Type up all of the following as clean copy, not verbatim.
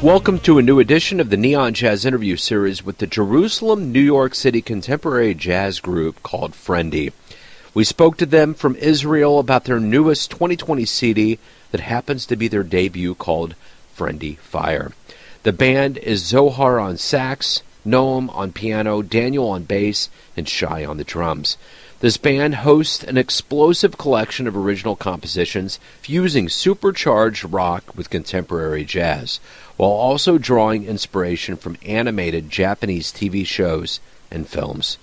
Welcome to a new edition of the Neon Jazz interview series with the Jerusalem, New York City contemporary jazz group called Friendy. We spoke to them from Israel about their newest 2020 CD that happens to be their debut called Friendy Fire. The band is Zohar on sax, Noam on piano, Daniel on bass, and Shai on the drums. This band hosts an explosive collection of original compositions fusing supercharged rock with contemporary jazz, while also drawing inspiration from animated Japanese TV shows and films.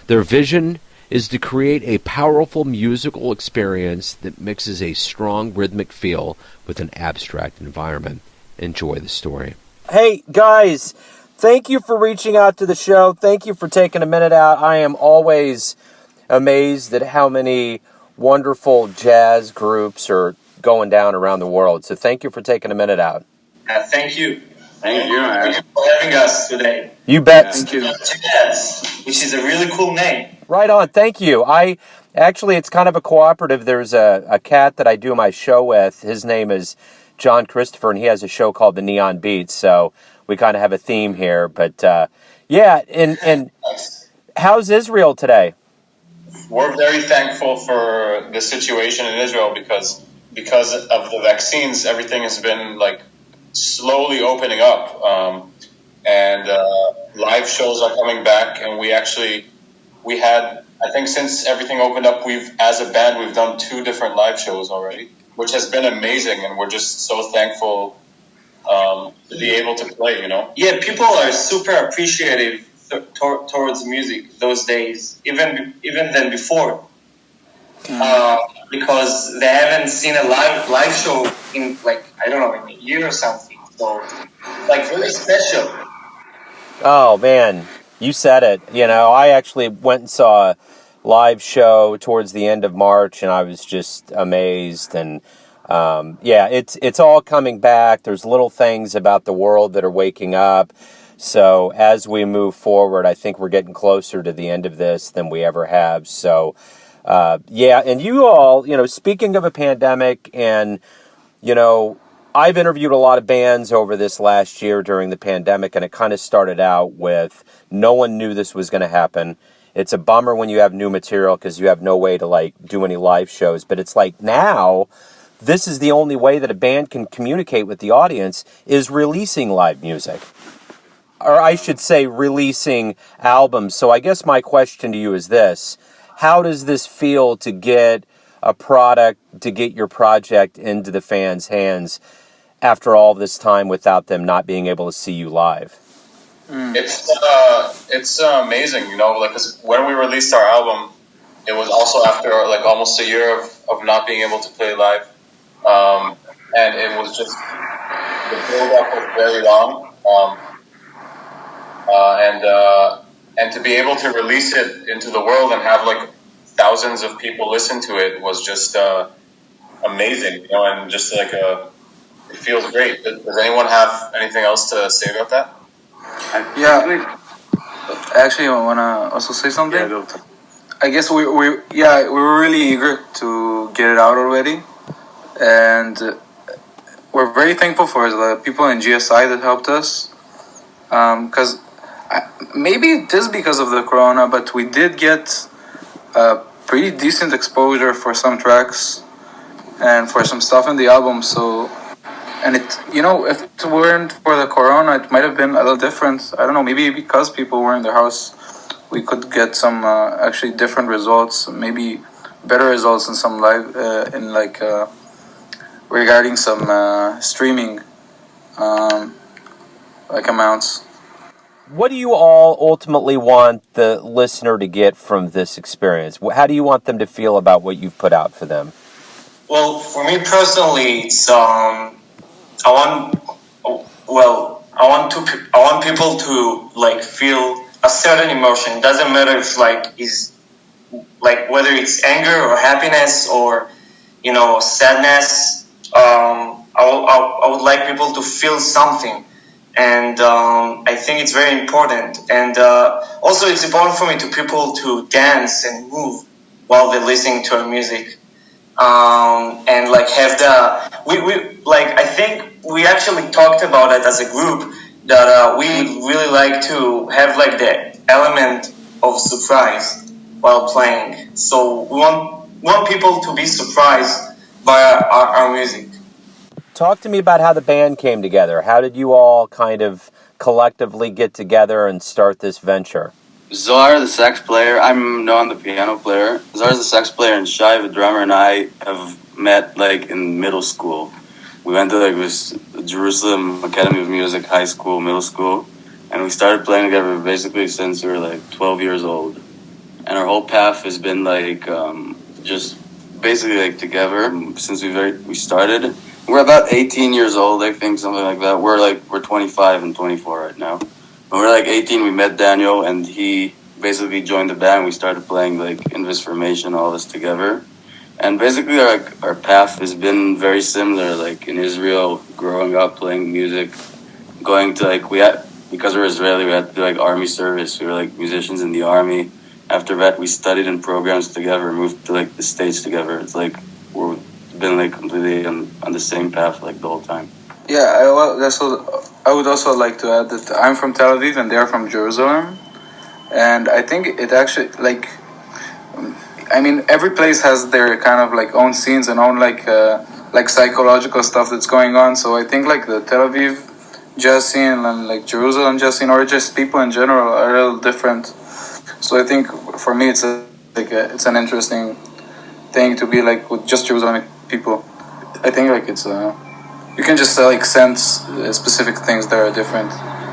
Their vision is to create a powerful musical experience that mixes a strong rhythmic feel with an abstract environment. Enjoy the story. Hey, guys, thank you for reaching out to the show. Thank you for taking a minute out. I am always amazed at how many wonderful jazz groups are going down around the world. So thank you for taking a minute out. Thank you. Thank you for having us today. You bet. Thank you. Jazz, which is a really cool name. Right on. Thank you. It's kind of a cooperative. There's a cat that I do my show with. His name is John Christopher, and he has a show called The Neon Beats. So we kind of have a theme here. But and how's Israel today? We're very thankful for the situation in Israel because of the vaccines, everything has been slowly opening up, and live shows are coming back. And we had, I think, since everything opened up, as a band we've done 2 different live shows already, which has been amazing, and we're just so thankful to be able to play. Yeah, people are super appreciative towards music those days, even than before, because they haven't seen a live show in in a year or something. So very special. Oh man, you said it. I actually went and saw a live show towards the end of March, and I was just amazed. And it's all coming back. There's little things about the world that are waking up. So as we move forward, I think we're getting closer to the end of this than we ever have. So, and you all, speaking of a pandemic, and, I've interviewed a lot of bands over this last year during the pandemic, and it kind of started out with no one knew this was going to happen. It's a bummer when you have new material because you have no way to, do any live shows. But it's now, this is the only way that a band can communicate with the audience is releasing live music. Or I should say releasing albums. So I guess my question to you is this. How does this feel to get a product, to get your project into the fans' hands after all this time without them not being able to see you live? It's amazing, because when we released our album, it was also after almost a year of not being able to play live. And it was just, the build-up was very long. And to be able to release it into the world and have thousands of people listen to it was just amazing, and just it feels great. Does anyone have anything else to say about that? Yeah, actually, I want to also say something. Yeah, I guess we were really eager to get it out already, and we're very thankful for the people in GSI that helped us, because maybe it is because of the corona, but we did get a pretty decent exposure for some tracks and for some stuff in the album. So, and it, if it weren't for the corona, it might have been a little different. I don't know, maybe because people were in their house, we could get some actually different results, maybe better results in some live, regarding some streaming amounts. What do you all ultimately want the listener to get from this experience? How do you want them to feel about what you've put out for them? Well, for me personally, it's I want people to feel a certain emotion. It doesn't matter if whether it's anger or happiness or sadness. I would like people to feel something. And I think it's very important. And also it's important for me to people to dance and move while they're listening to our music. And have I think we actually talked about it as a group that we would really like to have like the element of surprise while playing. So we want people to be surprised by our music. Talk to me about how the band came together. How did you all kind of collectively get together and start this venture? Zohar, the sax player. I'm Noam, the piano player. Zohar's the sax player, and Shai, the drummer, and I have met like in middle school. We went to like this Jerusalem Academy of Music, high school, middle school, and we started playing together basically since we were like 12 years old. And our whole path has been like just basically like together since we started. We're about 18 years old, I think, something like that. We're 25 and 24 right now. When we were like 18, we met Daniel, and he basically joined the band. We started playing like In This Formation, all this together. And basically our path has been very similar, like in Israel, growing up playing music, going to like, because we're Israeli, we had to do like army service. We were like musicians in the army. After that, we studied in programs together, moved to like the States together. It's like we've been like completely on the same path like the whole time. Yeah, I would also like to add that I'm from Tel Aviv and they're from Jerusalem. And I think it actually, like, I mean, every place has their kind of like own scenes and own like psychological stuff that's going on. So I think like the Tel Aviv jazz scene and like Jerusalem jazz scene, or just people in general, are a little different. So I think for me it's it's an interesting thing to be like with just Jerusalem people. I think like it's you can just like sense specific things that are different.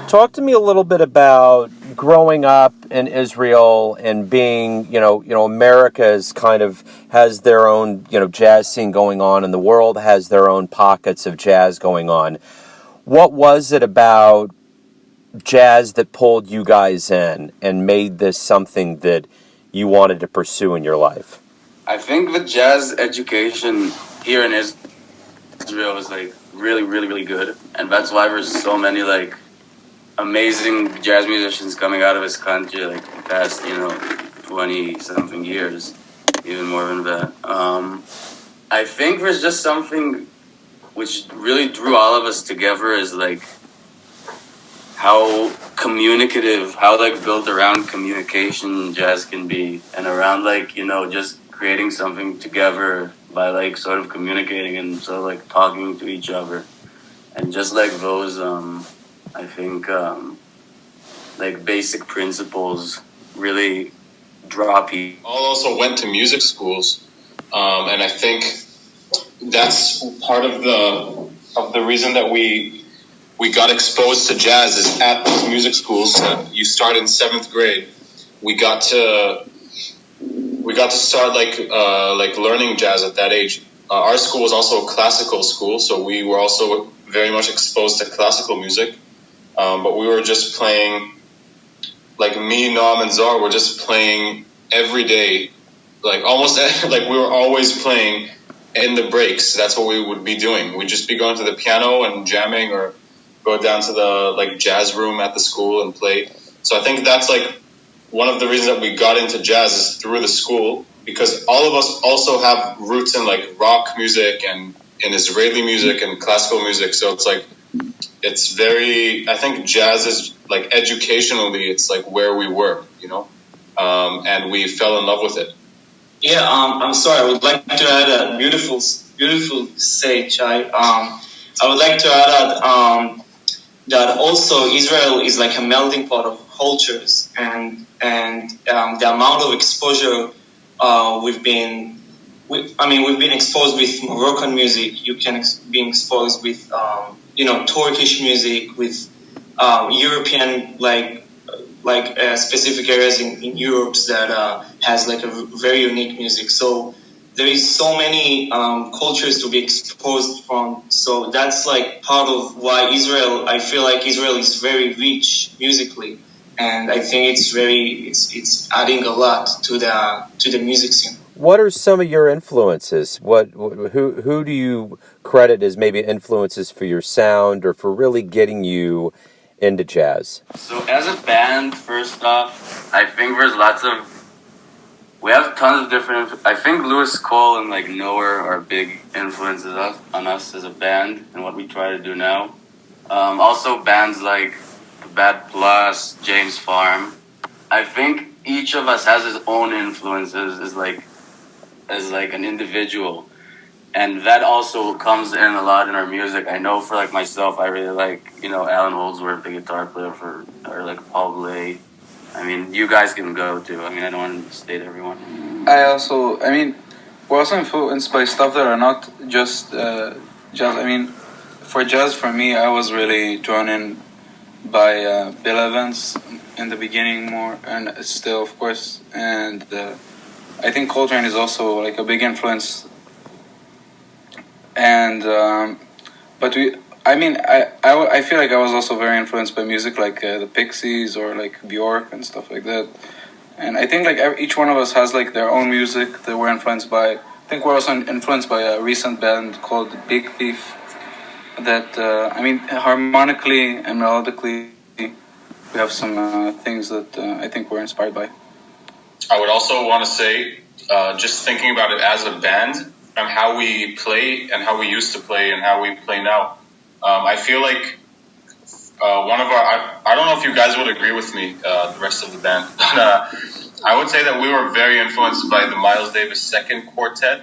Talk to me a little bit about growing up in Israel and being, America's kind of has their own, jazz scene going on, and the world has their own pockets of jazz going on. What was it about jazz that pulled you guys in and made this something that you wanted to pursue in your life? I think the jazz education here in Israel is like really, really, really good, and that's why there's so many like amazing jazz musicians coming out of this country like the past 20 something years, even more than that. I think there's just something which really drew all of us together is like how communicative, how like built around communication jazz can be, and around like just creating something together by like sort of communicating and sort of like talking to each other, and just like those I think like basic principles really draw people. All also went to music schools, and I think that's part of the reason that we got exposed to jazz is at those music schools. You start in 7th grade. We got to start like learning jazz at that age. Our school was also a classical school, so we were also very much exposed to classical music. But we were just playing, like me, Noam, and Zohar were just playing every day, like almost like we were always playing in the breaks. That's what we would be doing. We'd just be going to the piano and jamming, or go down to the like jazz room at the school and play. So I think that's like one of the reasons that we got into jazz is through the school, because all of us also have roots in like rock music and in Israeli music and classical music. So it's like, it's very, I think jazz is like educationally, it's like where we were, and we fell in love with it. Yeah, I'm sorry. I would like to add a beautiful say, Shai. I would like to add that also Israel is like a melting pot of cultures, and the amount of exposure we've been exposed with Moroccan music. You can be exposed with Turkish music, with European specific areas in Europe that has like a very unique music. So there is so many cultures to be exposed from. So that's like part of why I feel like Israel is very rich musically, and I think it's adding a lot to the music scene. What are some of your influences? Who do you credit as maybe influences for your sound or for really getting you into jazz? So as a band, first off, I think there's lots of we have tons of different. I think Lewis Cole and like Noah are big influences on us as a band and what we try to do now. Also, bands like Bad Plus, James Farm. I think each of us has his own influences as like an individual, and that also comes in a lot in our music. I know for like myself, I really like Alan Holdsworth, the guitar player or like Paul Bley. I mean, you guys can go too. I mean, I don't want to state everyone. We're also influenced by stuff that are not just jazz. I mean, for jazz, for me, I was really drawn in by Bill Evans in the beginning more, and still, of course. And I think Coltrane is also like a big influence. And I feel like I was also very influenced by music like the Pixies or like Bjork and stuff like that. And I think like each one of us has like their own music that we're influenced by. I think we're also influenced by a recent band called Big Thief. That harmonically and melodically, we have some things that I think we're inspired by. I would also want to say, just thinking about it as a band and how we play and how we used to play and how we play now. I feel like one of our, I don't know if you guys would agree with me, the rest of the band, but I would say that we were very influenced by the Miles Davis second quartet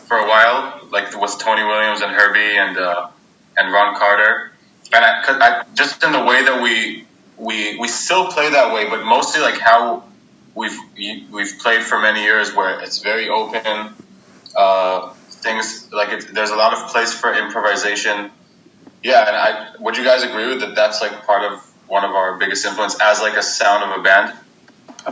for a while, like with Tony Williams and Herbie and Ron Carter. And I just in the way that we still play that way, but mostly like how we've played for many years, where it's very open. Things like there's a lot of place for improvisation. Yeah, and would you guys agree with that? That's like part of one of our biggest influence as like a sound of a band.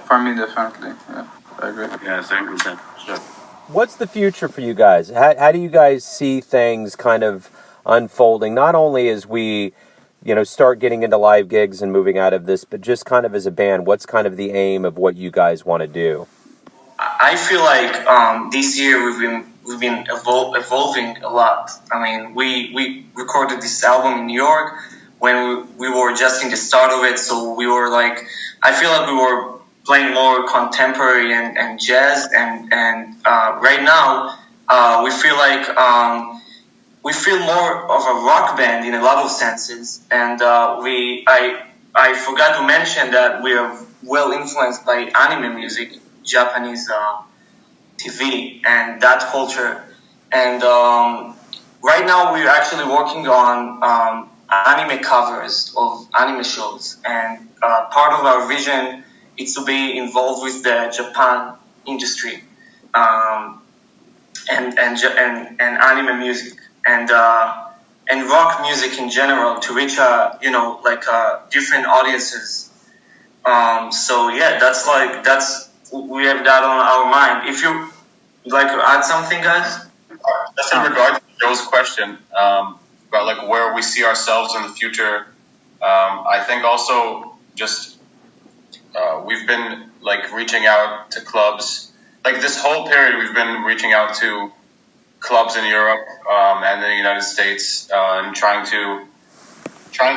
For me, definitely. Yeah, I agree. Yeah, 100%. Sure. What's the future for you guys? How do you guys see things kind of unfolding? Not only as we, start getting into live gigs and moving out of this, but just kind of as a band. What's kind of the aim of what you guys want to do? I feel like this year we've been evolving a lot. I mean, we recorded this album in New York when we were just in the start of it, so we were like, I feel like we were playing more contemporary and jazz, and right now we feel like we feel more of a rock band in a lot of senses, and I forgot to mention that we are well influenced by anime music, Japanese TV and that culture. And right now we're actually working on anime covers of anime shows, and part of our vision is to be involved with the Japan industry and anime music and rock music in general to reach different audiences. So yeah, that's we have that on our mind. If you like to add something, guys. Just in regard to Joe's question about like where we see ourselves in the future, I think also just we've been like reaching out to clubs. Like this whole period, we've been reaching out to clubs in Europe and in the United States and trying to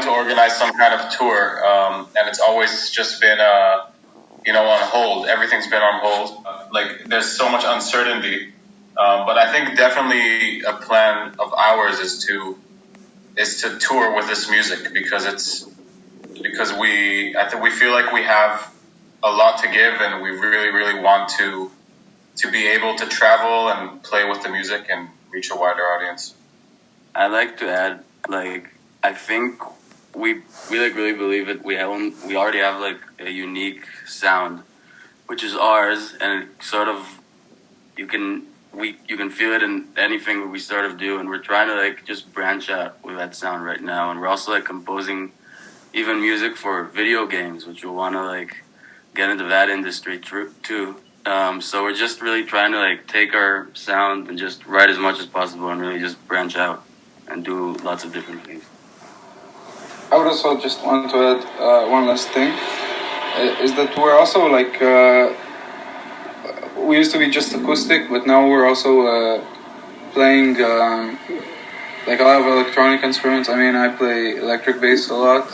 organize some kind of tour. And it's always just been on hold. Everything's been on hold. Like there's so much uncertainty. But I think definitely a plan of ours is to tour with this music because we feel like we have a lot to give, and we really, really want to be able to travel and play with the music and reach a wider audience. I'd like to add, like, I think we like really believe it. We already have like a unique sound, which is ours, and it sort of you can feel it in anything we sort of do, and we're trying to like just branch out with that sound right now, and we're also like composing even music for video games, which we want to like get into that industry too. So we're just really trying to like take our sound and just write as much as possible and really just branch out and do lots of different things. I would also just want to add one last thing, is that we're also like, we used to be just acoustic, but now we're also playing like a lot of electronic instruments. I mean, I play electric bass a lot,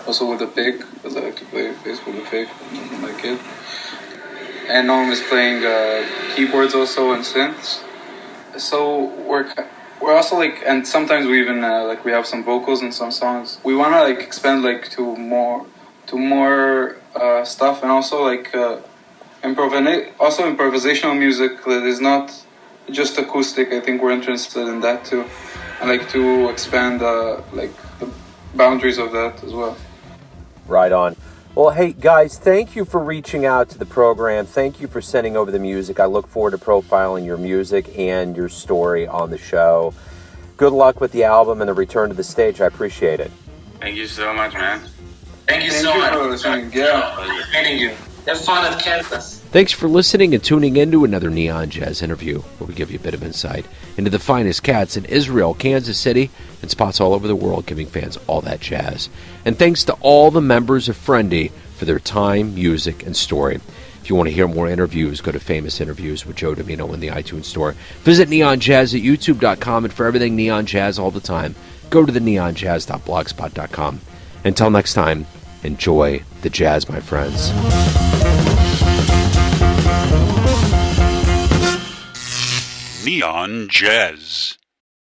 also with a pick, because I like to play bass with a pick, like it. and Noam is playing keyboards also and synths. So we're also like, and sometimes we even like we have some vocals in some songs. We want to like expand like to more stuff, and also like improvisational music that is not just acoustic. I think we're interested in that too, and like to expand like the boundaries of that as well. Right on. Well, hey, guys, thank you for reaching out to the program. Thank you for sending over the music. I look forward to profiling your music and your story on the show. Good luck with the album and the return to the stage. I appreciate it. Thank you so much, man. Thank you so much for listening. Yeah, meeting you. Have fun at campus. Thanks for listening and tuning in to another Neon Jazz interview, where we give you a bit of insight into the finest cats in Israel, Kansas City, and spots all over the world, giving fans all that jazz. And thanks to all the members of Friendy for their time, music, and story. If you want to hear more interviews, go to Famous Interviews with Joe Domino in the iTunes Store. Visit Neon Jazz at youtube.com, and for everything Neon Jazz all the time, go to the neonjazz.blogspot.com. Until next time, enjoy the jazz, my friends. Neon Jazz.